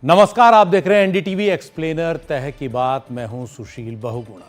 नमस्कार, आप देख रहे हैं एनडीटीवी एक्सप्लेनर तह की बात। मैं हूं सुशील बहुगुणा।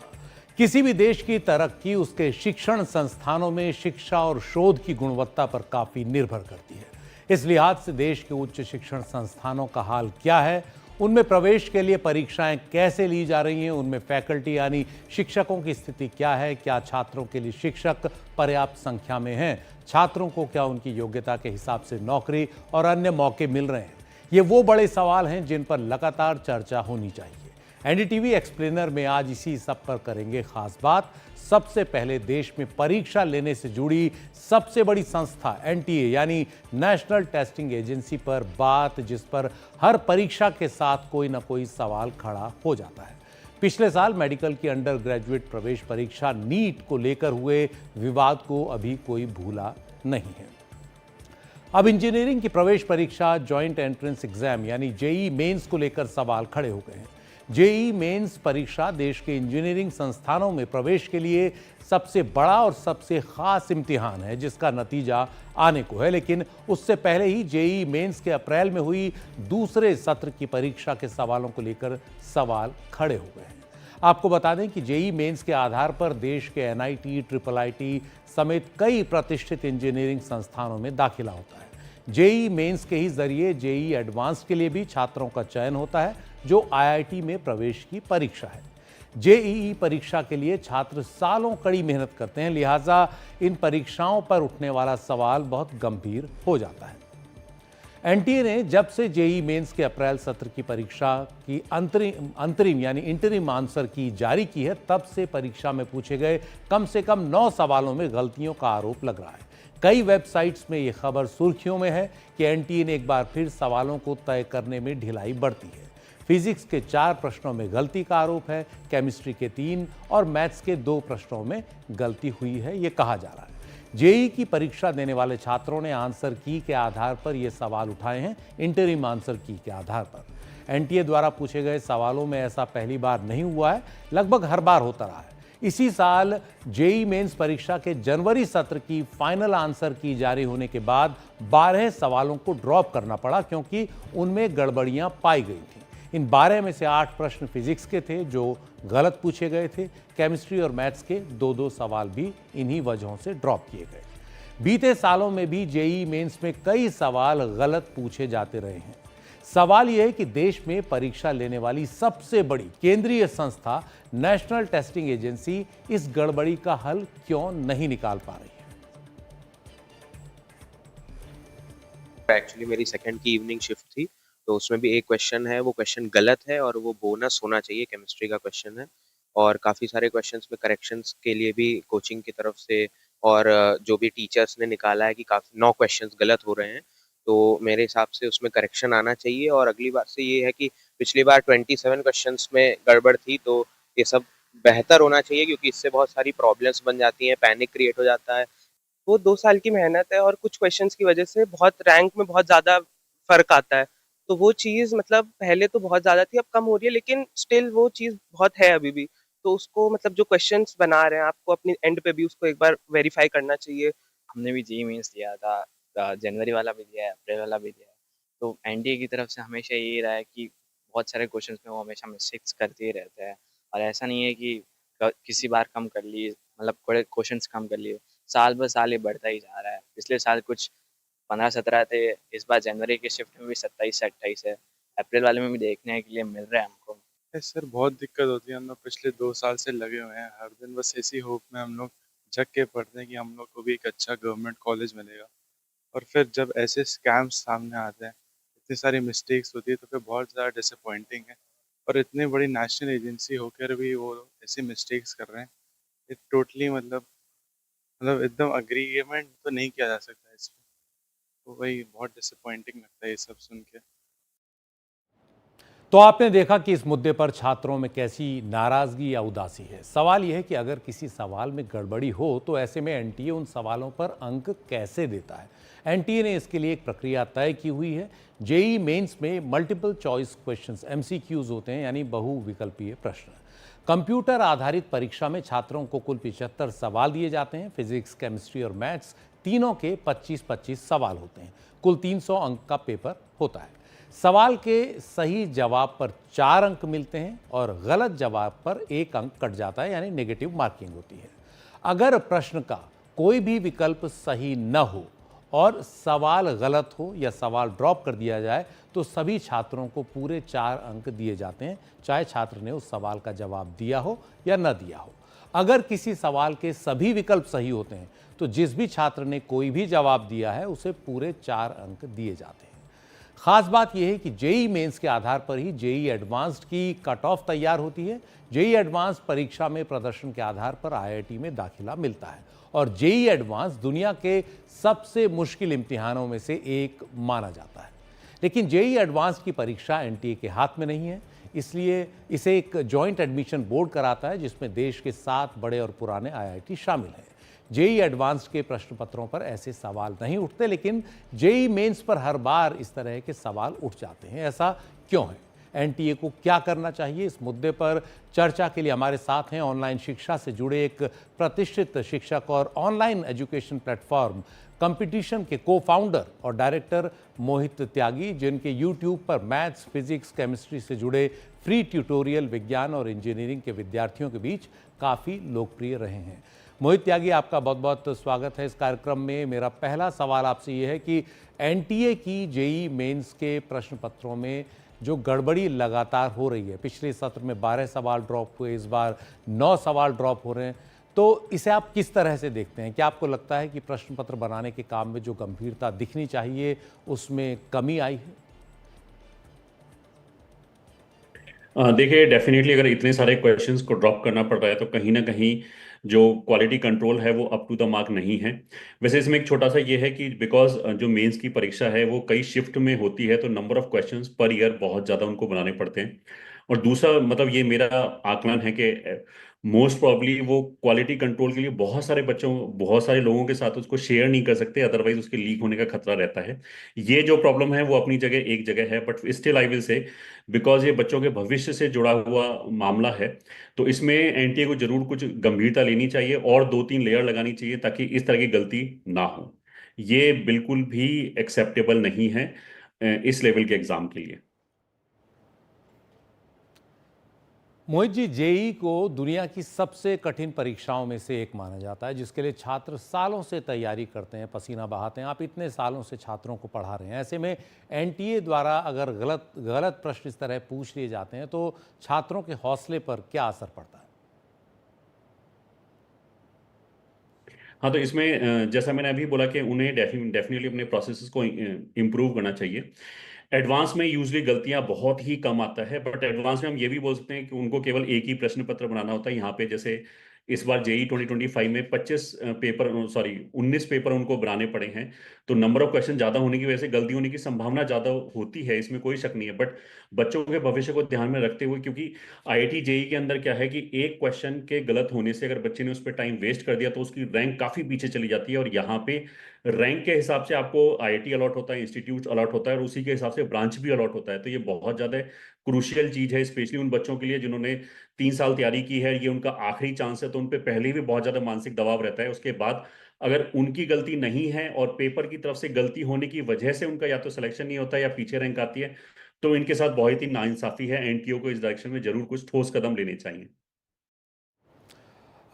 किसी भी देश की तरक्की उसके शिक्षण संस्थानों में शिक्षा और शोध की गुणवत्ता पर काफी निर्भर करती है। इस लिहाज से देश के उच्च शिक्षण संस्थानों का हाल क्या है, उनमें प्रवेश के लिए परीक्षाएं कैसे ली जा रही हैं, उनमें फैकल्टी यानी शिक्षकों की स्थिति क्या है, क्या छात्रों के लिए शिक्षक पर्याप्त संख्या में हैं, छात्रों को क्या उनकी योग्यता के हिसाब से नौकरी और अन्य मौके मिल रहे हैं, ये वो बड़े सवाल हैं जिन पर लगातार चर्चा होनी चाहिए। एनडीटीवी एक्सप्लेनर में आज इसी सब पर करेंगे खास बात। सबसे पहले देश में परीक्षा लेने से जुड़ी सबसे बड़ी संस्था एनटीए यानी नेशनल टेस्टिंग एजेंसी पर बात, जिस पर हर परीक्षा के साथ कोई ना कोई सवाल खड़ा हो जाता है। पिछले साल मेडिकल की अंडर ग्रेजुएट प्रवेश परीक्षा नीट को लेकर हुए विवाद को अभी कोई भूला नहीं है। अब इंजीनियरिंग की प्रवेश परीक्षा जॉइंट एंट्रेंस एग्जाम यानी जेईई मेंस को लेकर सवाल खड़े हो गए हैं। जेईई मेंस परीक्षा देश के इंजीनियरिंग संस्थानों में प्रवेश के लिए सबसे बड़ा और सबसे खास इम्तिहान है, जिसका नतीजा आने को है। लेकिन उससे पहले ही जेईई मेंस के अप्रैल में हुई दूसरे सत्र की परीक्षा के सवालों को लेकर सवाल खड़े हो गए हैं। आपको बता दें कि जेईई मेंस के आधार पर देश के एनआईटी, ट्रिपल आईटी समेत कई प्रतिष्ठित इंजीनियरिंग संस्थानों में दाखिला होता है। जेईई मेंस के ही जरिए जेईई एडवांस के लिए भी छात्रों का चयन होता है, जो आईआईटी में प्रवेश की परीक्षा है। जेईई परीक्षा के लिए छात्र सालों कड़ी मेहनत करते हैं, लिहाजा इन परीक्षाओं पर उठने वाला सवाल बहुत गंभीर हो जाता है। एनटीए ने जब से जेईई मेंस के अप्रैल सत्र की परीक्षा की अंतरिम यानी इंटरिम आंसर की जारी की है, तब से परीक्षा में पूछे गए कम से कम 9 सवालों में गलतियों का आरोप लग रहा है। कई वेबसाइट्स में यह खबर सुर्खियों में है कि एनटीए ने एक बार फिर सवालों को तय करने में ढिलाई बरती है। फिजिक्स के 4 प्रश्नों में गलती का आरोप है, केमिस्ट्री के 3 और मैथ्स के 2 प्रश्नों में गलती हुई है, यह कहा जा रहा है। जेईई की परीक्षा देने वाले छात्रों ने आंसर की के आधार पर यह सवाल उठाए हैं, इंटरिम आंसर की के आधार पर। एनटीए द्वारा पूछे गए सवालों में ऐसा पहली बार नहीं हुआ है, लगभग हर बार होता रहा है। इसी साल जेईई मेंस परीक्षा के जनवरी सत्र की फाइनल आंसर की जारी होने के बाद 12 सवालों को ड्रॉप करना पड़ा, क्योंकि उनमें गड़बड़ियां पाई गई थी। इन 12 में से 8 प्रश्न फिजिक्स के थे जो गलत पूछे गए थे। केमिस्ट्री और मैथ्स के 2-2 सवाल भी इन्हीं वजहों से ड्रॉप किए गए। बीते सालों में भी जेईई मेंस में कई सवाल गलत पूछे जाते रहे हैं। सवाल यह है कि देश में परीक्षा लेने वाली सबसे बड़ी केंद्रीय संस्था नेशनल टेस्टिंग एजेंसी इस गड़बड़ी का हल क्यों नहीं निकाल पा रही है। एक्चुअली मेरी सेकंड की इवनिंग शिफ्ट थी, तो उसमें भी एक क्वेश्चन है, वो क्वेश्चन गलत है और वो बोनस होना चाहिए, केमिस्ट्री का क्वेश्चन है। और काफ़ी सारे क्वेश्चंस में करेक्शंस के लिए भी कोचिंग की तरफ से और जो भी टीचर्स ने निकाला है कि काफ़ी 9 क्वेश्चंस गलत हो रहे हैं, तो मेरे हिसाब से उसमें करेक्शन आना चाहिए। और अगली बात से ये है कि पिछली बार 27 क्वेश्चंस में गड़बड़ थी, तो ये सब बेहतर होना चाहिए, क्योंकि इससे बहुत सारी प्रॉब्लम्स बन जाती हैं, पैनिक क्रिएट हो जाता है। वो 2 साल की मेहनत है और कुछ क्वेश्चंस की वजह से बहुत रैंक में बहुत ज़्यादा फ़र्क आता है। तो वो चीज़ मतलब पहले तो बहुत ज़्यादा थी, अब कम हो रही है, लेकिन स्टिल वो चीज़ बहुत है अभी भी। तो उसको मतलब जो क्वेश्चंस बना रहे हैं, आपको अपनी एंड पे भी उसको एक बार वेरीफाई करना चाहिए। हमने भी जेईई मेंस दिया था, जनवरी वाला भी दिया है, अप्रैल वाला भी दिया है। तो एनडीए की तरफ से हमेशा यही रहा है कि बहुत सारे क्वेश्चंस में वो हमेशा मिस्टेक्स करते ही रहते हैं। और ऐसा नहीं है कि किसी बार कम कर लिए, मतलब क्वेश्चंस कम कर लिए, साल ब साल ये बढ़ता ही जा रहा है। पिछले साल कुछ 15-17 थे, इस बार जनवरी के शिफ्ट में भी 27 से 28 है, अप्रैल वाले में भी देखने के लिए मिल रहा है हमको। सर बहुत दिक्कत होती है, हम लोग पिछले 2 साल से लगे हुए हैं। हर दिन बस इसी होप में हम लोग जग के पढ़ते हैं कि हम लोग को भी एक अच्छा गवर्नमेंट कॉलेज मिलेगा। और फिर जब ऐसे स्कैम्स सामने आते हैं, इतनी सारी मिस्टेक्स होती है, तो फिर बहुत ज़्यादा डिसअपॉइंटिंग है। और इतनी बड़ी नेशनल एजेंसी होकर भी वो ऐसी मिस्टेक्स कर रहे हैं, ये टोटली मतलब एकदम अग्रीमेंट तो नहीं किया जा सकता इस पे। तो वही बहुत डिसअपॉइंटिंग लगता है ये सब सुन के। तो आपने देखा कि इस मुद्दे पर छात्रों में कैसी नाराजगी या उदासी है। सवाल यह है कि अगर किसी सवाल में गड़बड़ी हो तो ऐसे में एनटीए उन सवालों पर अंक कैसे देता है। एनटीए ने इसके लिए एक प्रक्रिया तय की हुई है। जेईई मेंस में मल्टीपल चॉइस क्वेश्चंस एमसीक्यूज होते हैं, यानी बहुविकल्पीय प्रश्न। कंप्यूटर आधारित परीक्षा में छात्रों को कुल 75 सवाल दिए जाते हैं। फिजिक्स, केमिस्ट्री और मैथ्स तीनों के 25-25 सवाल होते हैं। कुल 300 अंक का पेपर होता है। सवाल के सही जवाब पर 4 अंक मिलते हैं और गलत जवाब पर 1 अंक कट जाता है, यानी नेगेटिव मार्किंग होती है। अगर प्रश्न का कोई भी विकल्प सही न हो और सवाल गलत हो या सवाल ड्रॉप कर दिया जाए तो सभी छात्रों को पूरे 4 अंक दिए जाते हैं, चाहे छात्र ने उस सवाल का जवाब दिया हो या न दिया हो। अगर किसी सवाल के सभी विकल्प सही होते हैं तो जिस भी छात्र ने कोई भी जवाब दिया है उसे पूरे 4 अंक दिए जाते हैं। खास बात यह है कि जेईई मेंस के आधार पर ही जेईई एडवांस्ड की कट ऑफ तैयार होती है। जेईई एडवांस्ड परीक्षा में प्रदर्शन के आधार पर आईआईटी में दाखिला मिलता है और जेईई एडवांस दुनिया के सबसे मुश्किल इम्तिहानों में से एक माना जाता है। लेकिन जेईई एडवांस की परीक्षा एनटीए के हाथ में नहीं है, इसलिए इसे एक जॉइंट एडमिशन बोर्ड कराता है जिसमें देश के 7 बड़े और पुराने आईआईटी शामिल हैं। जेईई एडवांस के प्रश्न पत्रों पर ऐसे सवाल नहीं उठते, लेकिन जेईई मेंस पर हर बार इस तरह के सवाल उठ जाते हैं। ऐसा क्यों है? एनटीए को क्या करना चाहिए? इस मुद्दे पर चर्चा के लिए हमारे साथ हैं ऑनलाइन शिक्षा से जुड़े एक प्रतिष्ठित शिक्षक और ऑनलाइन एजुकेशन प्लेटफॉर्म कंपटीशन के को फाउंडर और डायरेक्टर मोहित त्यागी, जिनके यूट्यूब पर मैथ्स, फिजिक्स, केमिस्ट्री से जुड़े फ्री ट्यूटोरियल विज्ञान और इंजीनियरिंग के विद्यार्थियों के बीच काफ़ी लोकप्रिय रहे हैं। मोहित त्यागी, आपका बहुत बहुत स्वागत है इस कार्यक्रम में। मेरा पहला सवाल आपसे ये है कि एनटीए की जेईई मेंस के प्रश्न पत्रों में जो गड़बड़ी लगातार हो रही है, पिछले सत्र में 12 सवाल ड्रॉप हुए, इस बार 9 सवाल ड्रॉप हो रहे हैं, तो इसे आप किस तरह से देखते हैं? क्या आपको लगता है कि प्रश्न पत्र बनाने के काम में जो गंभीरता दिखनी चाहिए उसमें कमी आई है? देखिए, डेफिनेटली अगर इतने सारे क्वेश्चंस को ड्रॉप करना पड़ रहा है तो कहीं ना कहीं जो क्वालिटी कंट्रोल है वो अप टू द मार्क नहीं है। वैसे इसमें एक छोटा सा ये है कि बिकॉज जो मेंस की परीक्षा है वो कई शिफ्ट में होती है तो number of questions per year बहुत ज़्यादा उनको बनाने पड़ते हैं। और दूसरा मतलब ये मेरा आकलन है कि मोस्ट प्रॉब्ली वो क्वालिटी कंट्रोल के लिए बहुत सारे लोगों के साथ उसको शेयर नहीं कर सकते, अदरवाइज उसके लीक होने का खतरा रहता है। ये जो प्रॉब्लम है वो अपनी जगह एक जगह है, but still I will say because ये बच्चों के भविष्य से जुड़ा हुआ मामला है तो इसमें एनटीए को जरूर कुछ गंभीरता लेनी चाहिए और 2-3 लेयर लगानी चाहिए ताकि इस तरह की गलती ना हो। ये बिल्कुल भी एक्सेप्टेबल नहीं है इस लेवल के एग्जाम के लिए। मोहित जी, जेईई को दुनिया की सबसे कठिन परीक्षाओं में से एक माना जाता है जिसके लिए छात्र सालों से तैयारी करते हैं, पसीना बहाते हैं। आप इतने सालों से छात्रों को पढ़ा रहे हैं, ऐसे में एनटीए द्वारा अगर गलत गलत प्रश्न इस तरह पूछ लिए जाते हैं तो छात्रों के हौसले पर क्या असर पड़ता है? हाँ, तो इसमें जैसा मैंने अभी बोला कि उन्हें डेफिनेटली अपने प्रोसेसेस को इम्प्रूव करना चाहिए। एडवांस में यूजली गलतियां बहुत ही कम आता है, बट एडवांस में हम ये भी बोल सकते हैं कि उनको केवल एक ही प्रश्न पत्र बनाना होता है। यहाँ पे जैसे इस बार जेई 2025 में 19 पेपर उनको बनाने पड़े हैं तो नंबर ऑफ क्वेश्चन ज्यादा होने की वजह से गलती होने की संभावना ज्यादा होती है, इसमें कोई शक नहीं है। बट बच्चों के भविष्य को ध्यान में रखते हुए, क्योंकि आईआईटी जेई के अंदर क्या है कि एक क्वेश्चन के गलत होने से अगर बच्चे ने उस पर टाइम वेस्ट कर दिया तो उसकी रैंक काफी पीछे चली जाती है। और यहाँ पे रैंक के हिसाब से आपको आईआईटी अलॉट होता है, इंस्टीट्यूट अलॉट होता है और उसी के हिसाब से ब्रांच भी अलॉट होता है। तो ये बहुत ज्यादा क्रूशियल चीज है, स्पेशली उन बच्चों के लिए जिन्होंने 3 साल तैयारी की है। ये उनका आखिरी चांस है तो उन पे पहले भी बहुत ज्यादा मानसिक दबाव रहता है। उसके बाद अगर उनकी गलती नहीं है और पेपर की तरफ से गलती होने की वजह से उनका या तो सिलेक्शन नहीं होता या पीछे रैंक आती है तो इनके साथ बहुत ही नाइंसाफी है। एनटीओ को इस डायरेक्शन में जरूर कुछ ठोस कदम लेने चाहिए।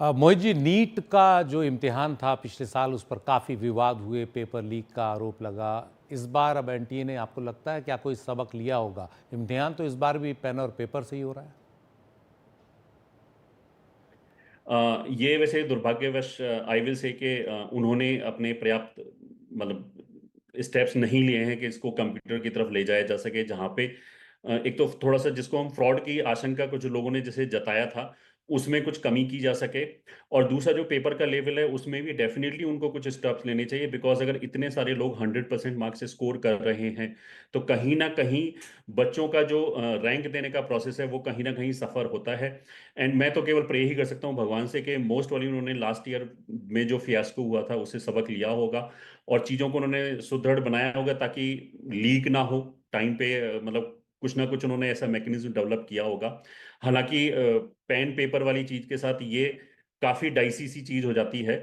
मोहित जी, नीट का जो इम्तिहान था पिछले साल, उस पर काफ़ी विवाद हुए, पेपर लीक का आरोप लगा। इस बार अब एनटीए ने, आपको लगता है क्या कोई सबक लिया होगा? इम्तिहान तो इस बार भी पेन और पेपर से ही हो रहा है। ये वैसे दुर्भाग्यवश आई विल से कि उन्होंने अपने पर्याप्त मतलब स्टेप्स नहीं लिए हैं कि इसको कंप्यूटर की तरफ ले जाया जा सके, जहाँ पे एक तो थोड़ा सा जिसको हम फ्रॉड की आशंका कुछ लोगों ने जैसे जताया था उसमें कुछ कमी की जा सके। और दूसरा जो पेपर का लेवल है उसमें भी डेफिनेटली उनको कुछ स्टेप्स लेने चाहिए, बिकॉज अगर इतने सारे लोग 100% मार्क्स से स्कोर कर रहे हैं तो कहीं ना कहीं बच्चों का जो रैंक देने का प्रोसेस है वो कहीं ना कहीं सफर होता है। एंड मैं तो केवल प्रे ही कर सकता हूँ भगवान से कि मोस्ट वाली उन्होंने लास्ट ईयर में जो फियास्को हुआ था उससे सबक लिया होगा और चीज़ों को उन्होंने सुदृढ़ बनाया होगा ताकि लीक ना हो टाइम पे। मतलब कुछ ना कुछ उन्होंने ऐसा मैकेनिज्म डेवलप किया होगा। हालांकि पेन पेपर वाली चीज के साथ ये काफी डाइसी सी चीज हो जाती है।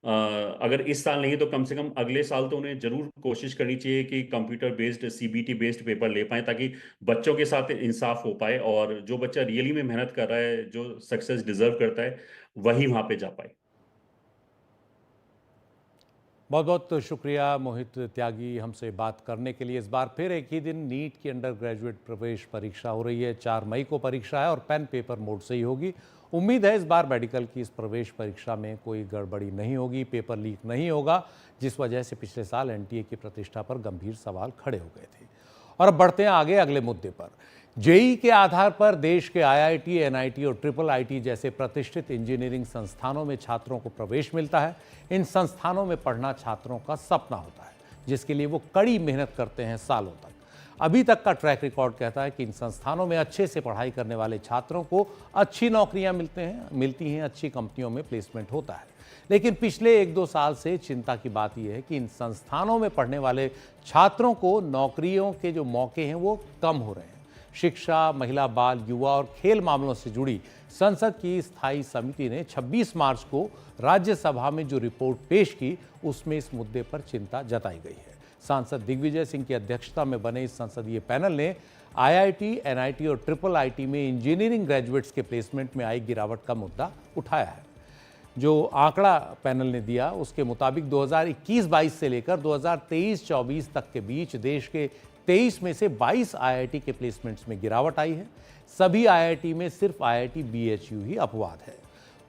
अगर इस साल नहीं तो कम से कम अगले साल तो उन्हें ज़रूर कोशिश करनी चाहिए कि computer based CBT based paper ले पाएँ, ताकि बच्चों के साथ इंसाफ हो पाए और जो बच्चा रियली में मेहनत कर रहा है, जो सक्सेस डिज़र्व करता है, वही वहाँ पे जा पाए। बहुत बहुत शुक्रिया मोहित त्यागी हमसे बात करने के लिए। इस बार फिर एक ही दिन नीट की अंडर ग्रेजुएट प्रवेश परीक्षा हो रही है। 4 मई को परीक्षा है और पेन पेपर मोड से ही होगी। उम्मीद है इस बार मेडिकल की इस प्रवेश परीक्षा में कोई गड़बड़ी नहीं होगी, पेपर लीक नहीं होगा, जिस वजह से पिछले साल एनटीए की प्रतिष्ठा पर गंभीर सवाल खड़े हो गए थे। और अब बढ़ते हैं आगे अगले मुद्दे पर। जेईई के आधार पर देश के आईआईटी, एनआईटी और ट्रिपल आईटी जैसे प्रतिष्ठित इंजीनियरिंग संस्थानों में छात्रों को प्रवेश मिलता है। इन संस्थानों में पढ़ना छात्रों का सपना होता है, जिसके लिए वो कड़ी मेहनत करते हैं सालों तक। अभी तक का ट्रैक रिकॉर्ड कहता है कि इन संस्थानों में अच्छे से पढ़ाई करने वाले छात्रों को अच्छी नौकरियां मिलती हैं, अच्छी कंपनियों में प्लेसमेंट होता है। लेकिन पिछले 1-2 साल से चिंता की बात यह है कि इन संस्थानों में पढ़ने वाले छात्रों को नौकरियों के जो मौके हैं वो कम हो रहे हैं। शिक्षा, महिला, बाल, युवा और खेल मामलों से जुड़ी संसद की स्थायी समिति ने 26 मार्च को राज्यसभा में जो रिपोर्ट पेश की, उसमें इस मुद्दे पर चिंता जताई गई है। सांसद दिग्विजय सिंह की अध्यक्षता में बने इस संसदीय पैनल ने आईआईटी, एनआईटी और ट्रिपल आईटी में इंजीनियरिंग ग्रेजुएट्स के प्लेसमेंट में आई गिरावट का मुद्दा उठाया है। जो आंकड़ा पैनल ने दिया उसके मुताबिक 2021-22 से लेकर 2023-24 तक के बीच देश के 23 में से 22 आईआईटी के प्लेसमेंट्स में गिरावट आई है। सभी आईआईटी में सिर्फ आईआईटी बीएचयू ही अपवाद है।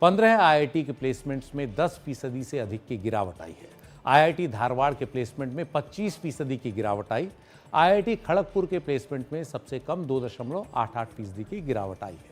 15 आईआईटी के प्लेसमेंट्स में 10% से अधिक की गिरावट आई है। आईआईटी धारवाड़ के प्लेसमेंट में 25% की गिरावट आई। आईआईटी खड़गपुर के प्लेसमेंट में सबसे कम 2.88% की गिरावट आई है।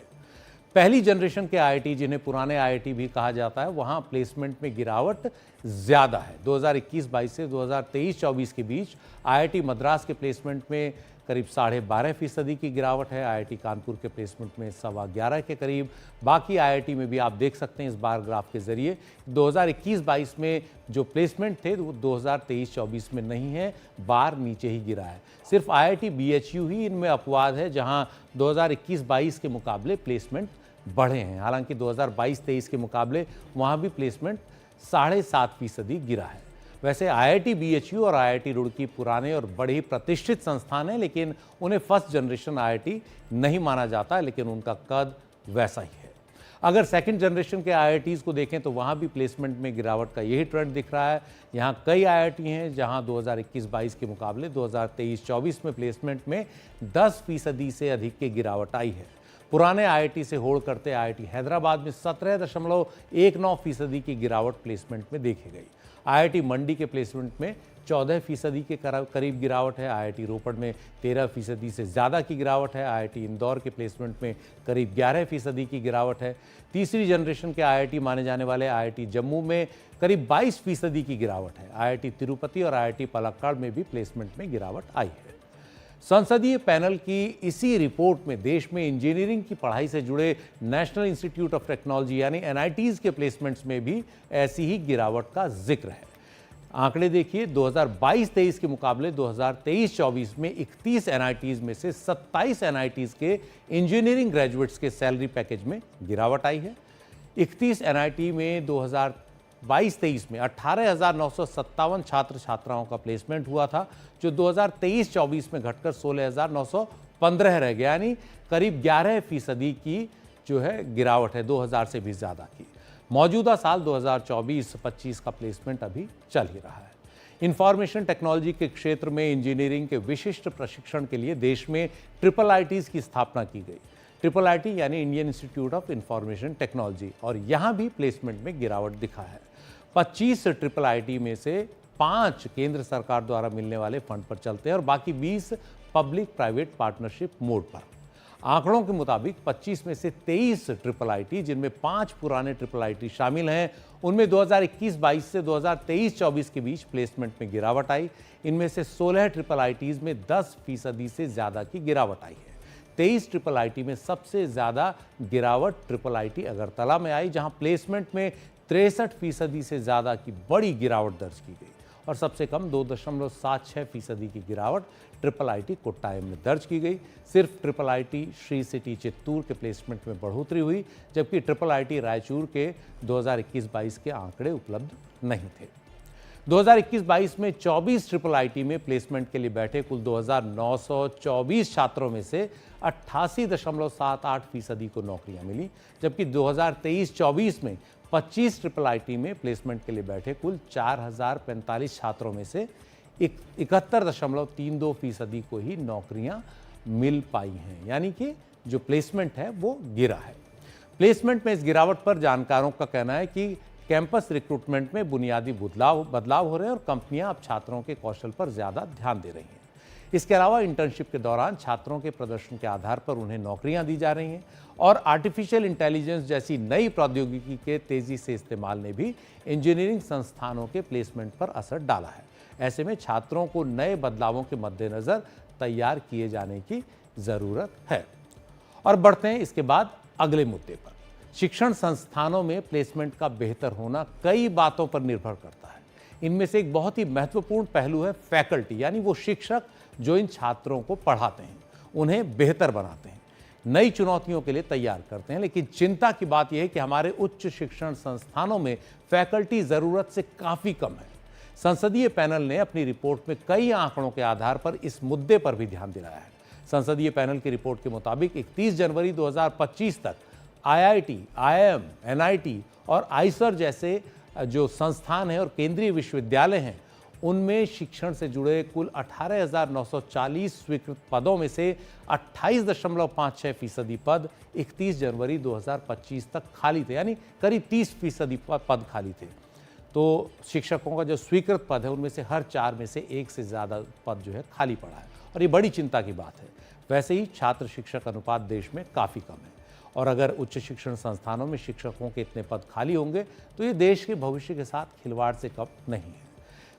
पहली जनरेशन के आईआईटी, जिन्हें पुराने आईआईटी भी कहा जाता है, वहां प्लेसमेंट में गिरावट ज़्यादा है। 2021-22 से 2023-24 के बीच आईआईटी मद्रास के प्लेसमेंट में करीब 12.5% की गिरावट है। आईआईटी कानपुर के प्लेसमेंट में 11.25 के करीब। बाकी आईआईटी में भी आप देख सकते हैं इस बार ग्राफ के जरिए 2021-22 में जो प्लेसमेंट थे वो 2023-24 में नहीं है, बार नीचे ही गिरा है। सिर्फ आईआईटी बीएचयू ही इनमें अपवाद है, जहां 2021-22 के मुकाबले प्लेसमेंट बढ़े हैं। हालांकि 2022-23 के मुकाबले वहां भी प्लेसमेंट 7.5% गिरा है। वैसे आईआईटी बीएचयू और आईआईटी रुड़की पुराने और बड़े ही प्रतिष्ठित संस्थान हैं, लेकिन उन्हें फर्स्ट जनरेशन आईआईटी नहीं माना जाता, लेकिन उनका कद वैसा ही है। अगर सेकंड जनरेशन के आईआईटीज़ को देखें तो वहाँ भी प्लेसमेंट में गिरावट का यही ट्रेंड दिख रहा है। यहाँ कई आईआईटी हैं जहाँ 2021-22 के मुकाबले 2023-24 में प्लेसमेंट में 10% से अधिक की गिरावट आई है। पुराने आईआईटी से होड़ करते आईआईटी हैदराबाद में 17.19% की गिरावट प्लेसमेंट में देखी गई। आईआईटी मंडी के प्लेसमेंट में 14% के करीब गिरावट है। आईआईटी रोपड़ में 13% से ज़्यादा की गिरावट है। आईआईटी इंदौर के प्लेसमेंट में करीब 11% की गिरावट है। तीसरी जनरेशन के आईआईटी माने जाने वाले आईआईटी जम्मू में करीब 22% की गिरावट है। आईआईटी तिरुपति और आईआईटी पलक्कड़ में भी प्लेसमेंट में गिरावट आई है। संसदीय पैनल की इसी रिपोर्ट में देश में इंजीनियरिंग की पढ़ाई से जुड़े नेशनल इंस्टीट्यूट ऑफ टेक्नोलॉजी यानी एनआईटीज़ के प्लेसमेंट्स में भी ऐसी ही गिरावट का जिक्र है। आंकड़े देखिए, 2022-23 के मुकाबले 2023-24 में 31 एनआईटीज़ में से 27 एनआईटीज़ के इंजीनियरिंग ग्रेजुएट्स के सैलरी पैकेज में गिरावट आई है। 31 एनआईटी में 2022-23 में 18,957 छात्र छात्राओं का प्लेसमेंट हुआ था, जो 2023-24 में घटकर 16,915 रह गया, यानी करीब 11% की जो है गिरावट है, 2000 से भी ज़्यादा की। मौजूदा साल 2024-25 का प्लेसमेंट अभी चल ही रहा है। इंफॉर्मेशन टेक्नोलॉजी के क्षेत्र में इंजीनियरिंग के विशिष्ट प्रशिक्षण के लिए देश में ट्रिपल आईटीज़ की स्थापना की गई। ट्रिपल आईटी यानी Indian institute of information technology, और यहाँ भी प्लेसमेंट में गिरावट दिखा है। 25 ट्रिपल आईटी में से 5 केंद्र सरकार द्वारा मिलने वाले फंड पर चलते हैं और बाकी 20 पब्लिक प्राइवेट पार्टनरशिप मोड पर। आंकड़ों के मुताबिक 25 में से 23 ट्रिपल आईटी, जिनमें 5 पुराने ट्रिपल आईटी शामिल हैं, उनमें 2021-22 से 2023-24 के बीच प्लेसमेंट में गिरावट आई। इनमें से 16 ट्रिपल आईटीज़ में 10% से ज़्यादा की गिरावट आई है। 23 ट्रिपल आईटी में सबसे ज़्यादा गिरावट ट्रिपल आईटी अगरतला में आई, जहां प्लेसमेंट में 63% से ज़्यादा की बड़ी गिरावट दर्ज की गई। और सबसे कम 2.76% की गिरावट IIIT कोट्टायम में दर्ज की गई। सिर्फ IIIT श्री सिटी चित्तूर के प्लेसमेंट में बढ़ोतरी हुई, जबकि IIIT रायचूर के 2021-22 के आंकड़े उपलब्ध नहीं थे। 2021-22 में 24 IIIT में प्लेसमेंट के लिए बैठे कुल 2,924 छात्रों में से 88.78% को नौकरियां मिली, जबकि 2023-24 में 25 IIIT में प्लेसमेंट के लिए बैठे कुल 4,045 छात्रों में से 71.32% को ही नौकरियां मिल पाई हैं। यानी कि जो प्लेसमेंट है वो गिरा है। प्लेसमेंट में इस गिरावट पर जानकारों का कहना है कि कैंपस रिक्रूटमेंट में बुनियादी बदलाव हो रहे हैं और कंपनियां अब छात्रों के कौशल पर ज़्यादा ध्यान दे रही हैं। इसके अलावा इंटर्नशिप के दौरान छात्रों के प्रदर्शन के आधार पर उन्हें नौकरियां दी जा रही हैं और आर्टिफिशियल इंटेलिजेंस जैसी नई प्रौद्योगिकी के तेजी से इस्तेमाल ने भी इंजीनियरिंग संस्थानों के प्लेसमेंट पर असर डाला है। ऐसे में छात्रों को नए बदलावों के मद्देनज़र तैयार किए जाने की ज़रूरत है। और बढ़ते हैं इसके बाद अगले मुद्दे पर। शिक्षण संस्थानों में प्लेसमेंट का बेहतर होना कई बातों पर निर्भर करता है। इनमें से एक बहुत ही महत्वपूर्ण पहलू है फैकल्टी, यानी वो शिक्षक जो इन छात्रों को पढ़ाते हैं, उन्हें बेहतर बनाते हैं, नई चुनौतियों के लिए तैयार करते हैं। लेकिन चिंता की बात यह है कि हमारे उच्च शिक्षण संस्थानों में फैकल्टी ज़रूरत से काफ़ी कम है। संसदीय पैनल ने अपनी रिपोर्ट में कई आंकड़ों के आधार पर इस मुद्दे पर भी ध्यान दिलाया है। संसदीय पैनल की रिपोर्ट के मुताबिक 31 जनवरी 2025 तक IIT, IIM, NIT और आइसर जैसे जो संस्थान हैं और केंद्रीय विश्वविद्यालय हैं, उनमें शिक्षण से जुड़े कुल 18,940 स्वीकृत पदों में से 28.56% पद 31 जनवरी 2025 तक खाली थे, यानी करीब 30% पद खाली थे। तो शिक्षकों का जो स्वीकृत पद है उनमें से हर 4 में से 1 से ज़्यादा पद जो है खाली पड़ा है और ये बड़ी चिंता की बात है। वैसे ही छात्र शिक्षक अनुपात देश में काफ़ी कम है और अगर उच्च शिक्षण संस्थानों में शिक्षकों के इतने पद खाली होंगे तो ये देश के भविष्य के साथ खिलवाड़ से कम नहीं है।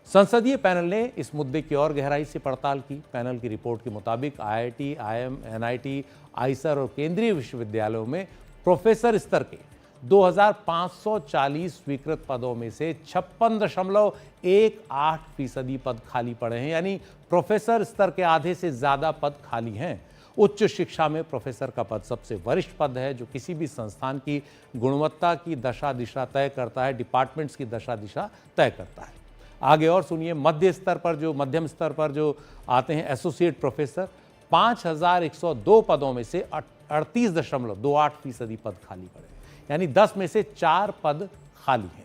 संसदीय पैनल ने इस मुद्दे की और गहराई से पड़ताल की। पैनल की रिपोर्ट के मुताबिक IIT, IIM, NIT, आइसर और केंद्रीय विश्वविद्यालयों में प्रोफेसर स्तर के 2,540 स्वीकृत पदों में से 56.18% पद खाली पड़े हैं, यानी प्रोफेसर स्तर के आधे से ज़्यादा पद खाली हैं। उच्च शिक्षा में प्रोफेसर का पद सबसे वरिष्ठ पद है जो किसी भी संस्थान की गुणवत्ता की दशा दिशा तय करता है, डिपार्टमेंट्स की दशा दिशा तय करता है। आगे और सुनिए, मध्यम स्तर पर जो आते हैं एसोसिएट प्रोफेसर, 5,102 पदों में से 38.28% पद खाली पड़े, यानी 10 में से 4 पद खाली हैं।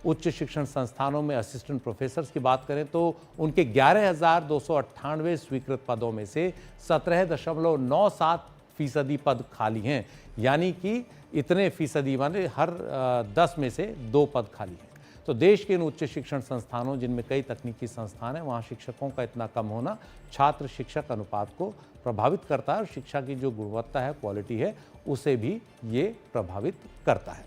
उच्च शिक्षण संस्थानों में असिस्टेंट प्रोफेसर्स की बात करें तो उनके 11,298 स्वीकृत पदों में से 17.97% पद खाली हैं, यानी कि इतने फीसदी माने हर 10 में से 2 पद खाली हैं। तो देश के इन उच्च शिक्षण संस्थानों जिनमें कई तकनीकी संस्थान हैं, वहाँ शिक्षकों का इतना कम होना छात्र शिक्षक अनुपात को प्रभावित करता है और शिक्षा की जो गुणवत्ता है, क्वालिटी है, उसे भी ये प्रभावित करता है।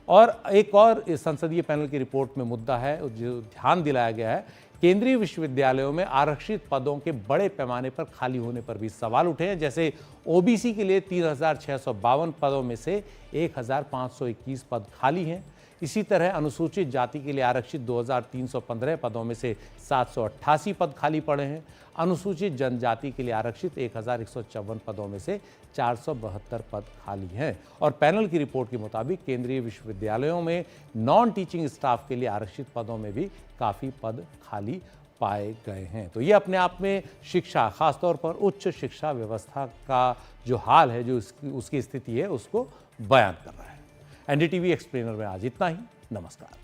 और एक और इस संसदीय पैनल की रिपोर्ट में मुद्दा है जो ध्यान दिलाया गया है, केंद्रीय विश्वविद्यालयों में आरक्षित पदों के बड़े पैमाने पर खाली होने पर भी सवाल उठे हैं। जैसे ओबीसी के लिए 3,652 पदों में से 1,521 पद खाली हैं। इसी तरह अनुसूचित जाति के लिए आरक्षित 2,315 पदों में से 788 पद खाली पड़े हैं। अनुसूचित जनजाति के लिए आरक्षित 1,154 पदों में से 472 पद खाली हैं। और पैनल की रिपोर्ट के मुताबिक केंद्रीय विश्वविद्यालयों में नॉन टीचिंग स्टाफ के लिए आरक्षित पदों में भी काफ़ी पद खाली पाए गए हैं। तो ये अपने आप में शिक्षा, खासतौर पर उच्च शिक्षा व्यवस्था का जो हाल है, जो उसकी स्थिति है, उसको बयान कर रहा है। NDTV एक्सप्लेनर में आज इतना ही। नमस्कार।